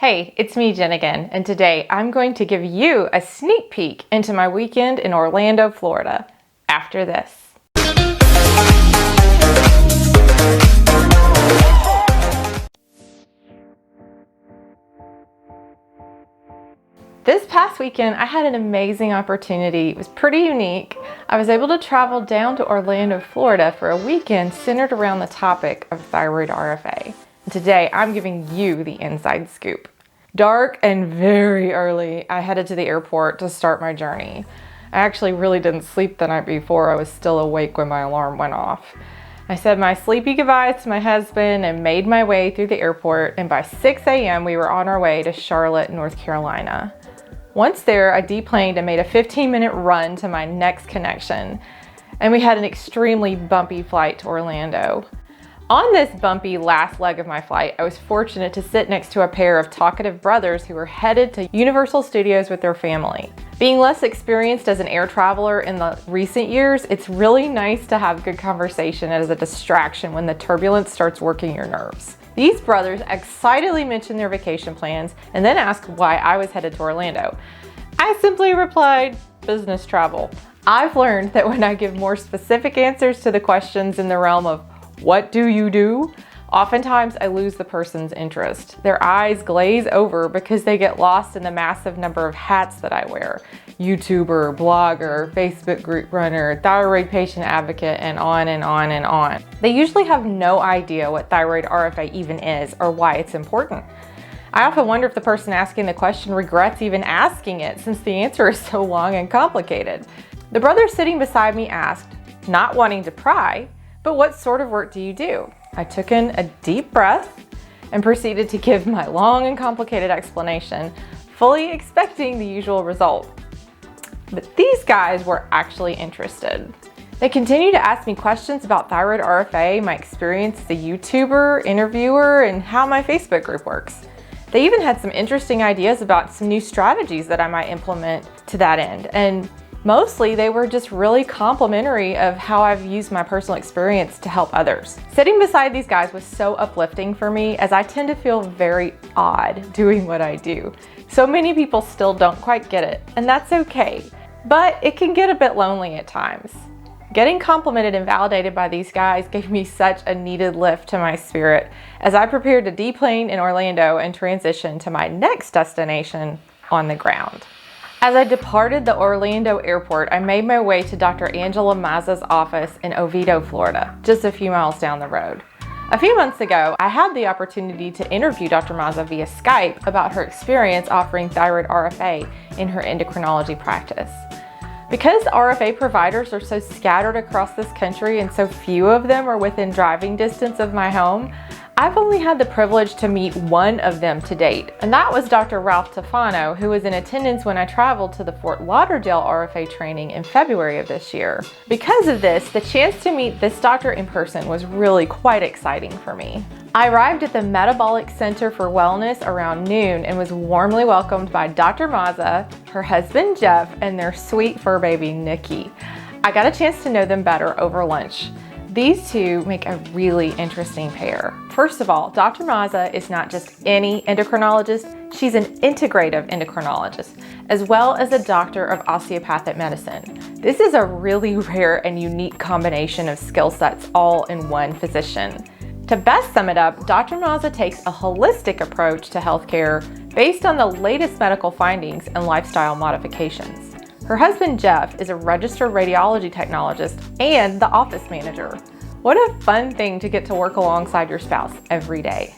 Hey, it's me, Jen again, and today I'm going to give you a sneak peek into my weekend in Orlando, Florida, after this. This past weekend, I had an amazing opportunity. It was pretty unique. I was able to travel down to Orlando, Florida for a weekend centered around the topic of thyroid RFA. And today, I'm giving you the inside scoop. Dark and very early, I headed to the airport to start my journey. I actually really didn't sleep the night before. I was still awake when my alarm went off. I said my sleepy goodbyes to my husband and made my way through the airport, and by 6 a.m. we were on our way to Charlotte, North Carolina. Once there, I deplaned and made a 15-minute run to my next connection, and we had an extremely bumpy flight to Orlando. On this bumpy last leg of my flight, I was fortunate to sit next to a pair of talkative brothers who were headed to Universal Studios with their family. Being less experienced as an air traveler in the recent years, it's really nice to have good conversation as a distraction when the turbulence starts working your nerves. These brothers excitedly mentioned their vacation plans and then asked why I was headed to Orlando. I simply replied, business travel. I've learned that when I give more specific answers to the questions in the realm of what do you do? Oftentimes I lose the person's interest. Their eyes glaze over because they get lost in the massive number of hats that I wear. YouTuber, blogger, Facebook group runner, thyroid patient advocate, and on and on and on. They usually have no idea what thyroid RFA even is or why it's important. I often wonder if the person asking the question regrets even asking it since the answer is so long and complicated. The brother sitting beside me asked, not wanting to pry, but what sort of work do you do? I took in a deep breath and proceeded to give my long and complicated explanation, fully expecting the usual result. But these guys were actually interested. They continued to ask me questions about thyroid RFA, my experience as a YouTuber, interviewer, and how my Facebook group works. They even had some interesting ideas about some new strategies that I might implement to that end. And mostly, they were just really complimentary of how I've used my personal experience to help others. Sitting beside these guys was so uplifting for me, as I tend to feel very odd doing what I do. So many people still don't quite get it, and that's okay. But it can get a bit lonely at times. Getting complimented and validated by these guys gave me such a needed lift to my spirit as I prepared to deplane in Orlando and transition to my next destination on the ground. As I departed the Orlando airport, I made my way to Dr. Angela Mazza's office in Oviedo, Florida, just a few miles down the road. A few months ago, I had the opportunity to interview Dr. Mazza via Skype about her experience offering thyroid RFA in her endocrinology practice. Because RFA providers are so scattered across this country and so few of them are within driving distance of my home, I've only had the privilege to meet one of them to date, and that was Dr. Ralph Tufano, who was in attendance when I traveled to the Fort Lauderdale RFA training in February of this year. Because of this, the chance to meet this doctor in person was really quite exciting for me. I arrived at the Metabolic Center for Wellness around noon and was warmly welcomed by Dr. Mazza, her husband Jeff, and their sweet fur baby Nikki. I got a chance to know them better over lunch. These two make a really interesting pair. First of all, Dr. Mazza is not just any endocrinologist, she's an integrative endocrinologist, as well as a doctor of osteopathic medicine. This is a really rare and unique combination of skill sets all in one physician. To best sum it up, Dr. Mazza takes a holistic approach to healthcare based on the latest medical findings and lifestyle modifications. Her husband, Jeff, is a registered radiology technologist and the office manager. What a fun thing to get to work alongside your spouse every day.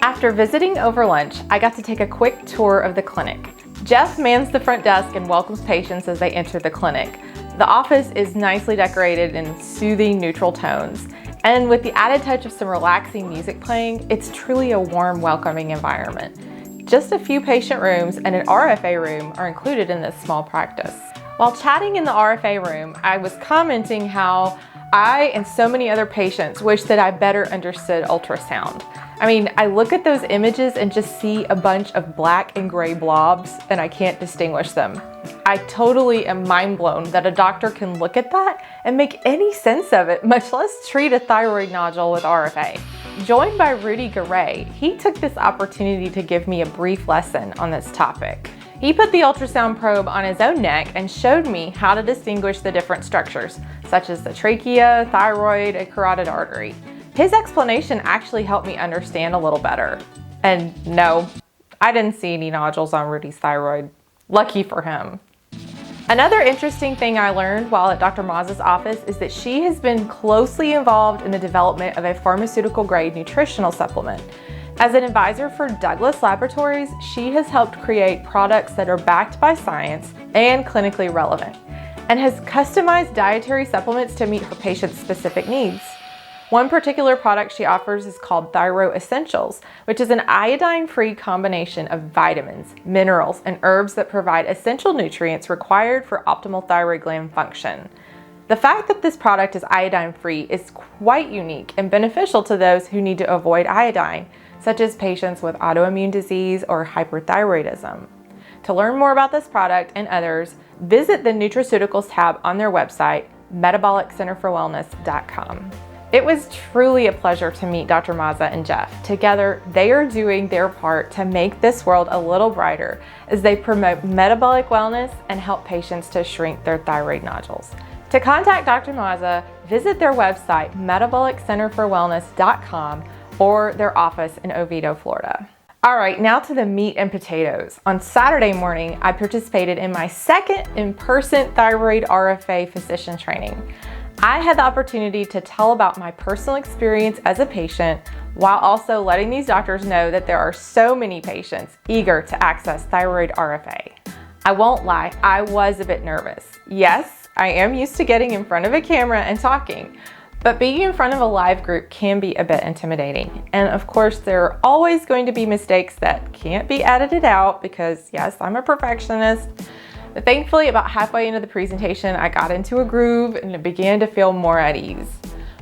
After visiting over lunch, I got to take a quick tour of the clinic. Jeff mans the front desk and welcomes patients as they enter the clinic. The office is nicely decorated in soothing, neutral tones. And with the added touch of some relaxing music playing, it's truly a warm, welcoming environment. Just a few patient rooms and an RFA room are included in this small practice. While chatting in the RFA room, I was commenting how I and so many other patients wish that I better understood ultrasound. I mean, I look at those images and just see a bunch of black and gray blobs and I can't distinguish them. I totally am mind blown that a doctor can look at that and make any sense of it, much less treat a thyroid nodule with RFA. joined by Rudy Garay, he took this opportunity to give me a brief lesson on this topic. He put the ultrasound probe on his own neck and showed me how to distinguish the different structures, such as the trachea, thyroid, and carotid artery. His explanation actually helped me understand a little better. And no, I didn't see any nodules on Rudy's thyroid. Lucky for him. Another interesting thing I learned while at Dr. Mazza's office is that she has been closely involved in the development of a pharmaceutical-grade nutritional supplement. As an advisor for Douglas Laboratories, she has helped create products that are backed by science and clinically relevant, and has customized dietary supplements to meet her patients' specific needs. One particular product she offers is called Thyroid Essentials, which is an iodine-free combination of vitamins, minerals, and herbs that provide essential nutrients required for optimal thyroid gland function. The fact that this product is iodine-free is quite unique and beneficial to those who need to avoid iodine, such as patients with autoimmune disease or hyperthyroidism. To learn more about this product and others, visit the Nutraceuticals tab on their website, metaboliccenterforwellness.com. It was truly a pleasure to meet Dr. Mazza and Jeff. Together, they are doing their part to make this world a little brighter as they promote metabolic wellness and help patients to shrink their thyroid nodules. To contact Dr. Mazza, visit their website, metaboliccenterforwellness.com, or their office in Oviedo, Florida. All right, now to the meat and potatoes. On Saturday morning, I participated in my second in-person thyroid RFA physician training. I had the opportunity to tell about my personal experience as a patient while also letting these doctors know that there are so many patients eager to access thyroid RFA. I won't lie, I was a bit nervous. Yes, I am used to getting in front of a camera and talking, but being in front of a live group can be a bit intimidating. And of course, there are always going to be mistakes that can't be edited out because yes, I'm a perfectionist. But thankfully, about halfway into the presentation, I got into a groove and it began to feel more at ease.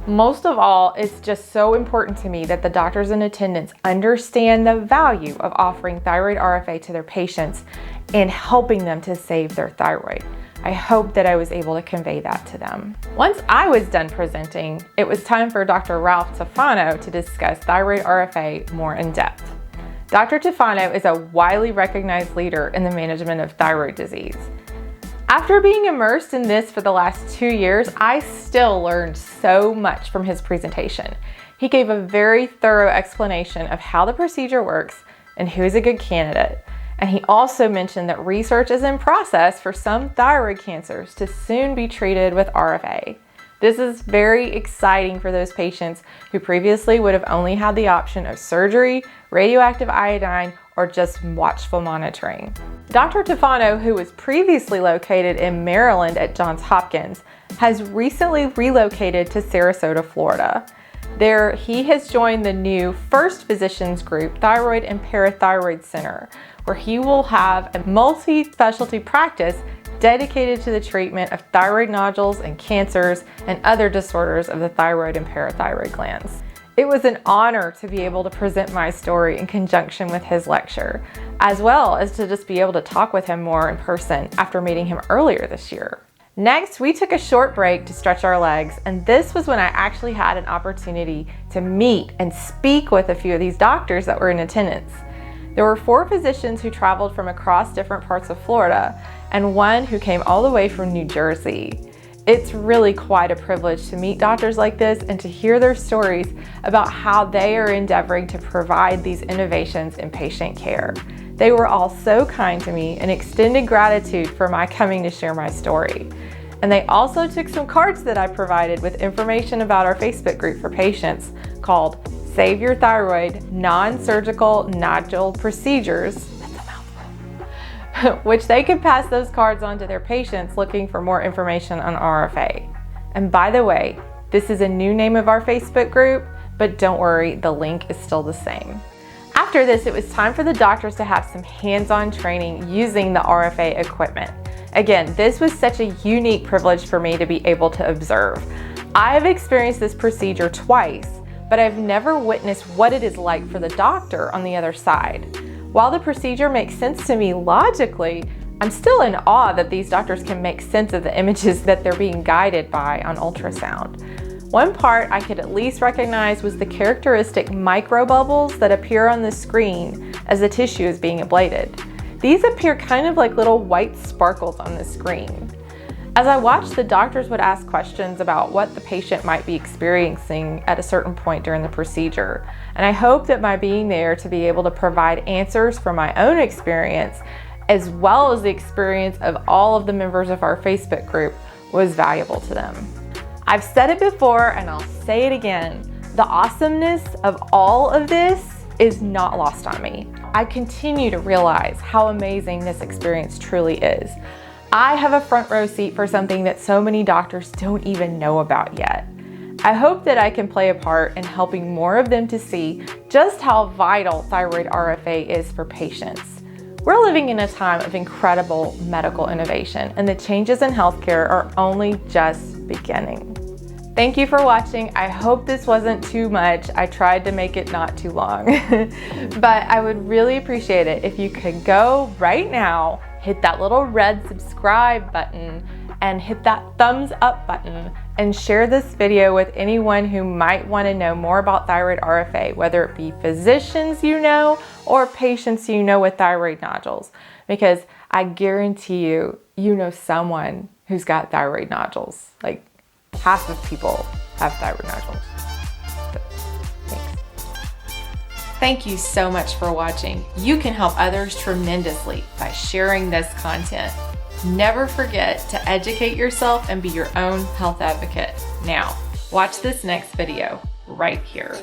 Most of all, it's just so important to me that the doctors in attendance understand the value of offering thyroid RFA to their patients and helping them to save their thyroid. I hope that I was able to convey that to them. Once I was done presenting, it was time for Dr. Ralph Tufano to discuss thyroid RFA more in depth. Dr. Tufano is a widely recognized leader in the management of thyroid disease. After being immersed in this for the last 2 years, I still learned so much from his presentation. He gave a very thorough explanation of how the procedure works and who is a good candidate. And he also mentioned that research is in process for some thyroid cancers to soon be treated with RFA. This is very exciting for those patients who previously would have only had the option of surgery, radioactive iodine, or just watchful monitoring. Dr. Tufano, who was previously located in Maryland at Johns Hopkins, has recently relocated to Sarasota, Florida. There, he has joined the new First Physicians Group Thyroid and Parathyroid Center, where he will have a multi-specialty practice dedicated to the treatment of thyroid nodules and cancers and other disorders of the thyroid and parathyroid glands. It was an honor to be able to present my story in conjunction with his lecture, as well as to just be able to talk with him more in person after meeting him earlier this year. Next, we took a short break to stretch our legs, and this was when I actually had an opportunity to meet and speak with a few of these doctors that were in attendance. There were 4 physicians who traveled from across different parts of Florida, and one who came all the way from New Jersey. It's really quite a privilege to meet doctors like this and to hear their stories about how they are endeavoring to provide these innovations in patient care. They were all so kind to me and extended gratitude for my coming to share my story. And they also took some cards that I provided with information about our Facebook group for patients called Save Your Thyroid Non-Surgical Nodule Procedures, which they could pass those cards on to their patients looking for more information on RFA. And by the way, this is a new name of our Facebook group, but don't worry, the link is still the same. After this, it was time for the doctors to have some hands-on training using the RFA equipment. Again, this was such a unique privilege for me to be able to observe. I have experienced this procedure twice, but I've never witnessed what it is like for the doctor on the other side. While the procedure makes sense to me logically, I'm still in awe that these doctors can make sense of the images that they're being guided by on ultrasound. One part I could at least recognize was the characteristic microbubbles that appear on the screen as the tissue is being ablated. These appear kind of like little white sparkles on the screen. As I watched, the doctors would ask questions about what the patient might be experiencing at a certain point during the procedure. And I hope that my being there to be able to provide answers from my own experience, as well as the experience of all of the members of our Facebook group, was valuable to them. I've said it before and I'll say it again. The awesomeness of all of this is not lost on me. I continue to realize how amazing this experience truly is. I have a front row seat for something that so many doctors don't even know about yet. I hope that I can play a part in helping more of them to see just how vital thyroid RFA is for patients. We're living in a time of incredible medical innovation, and the changes in healthcare are only just beginning. Thank you for watching. I hope this wasn't too much. I tried to make it not too long, but I would really appreciate it if you could go right now, hit that little red subscribe button and hit that thumbs up button and share this video with anyone who might want to know more about thyroid RFA, whether it be physicians you know or patients you know with thyroid nodules, because I guarantee you, you know someone who's got thyroid nodules. Like half of people have thyroid nodules. Thanks. Thank you so much for watching. You can help others tremendously by sharing this content. Never forget to educate yourself and be your own health advocate. Now, watch this next video right here.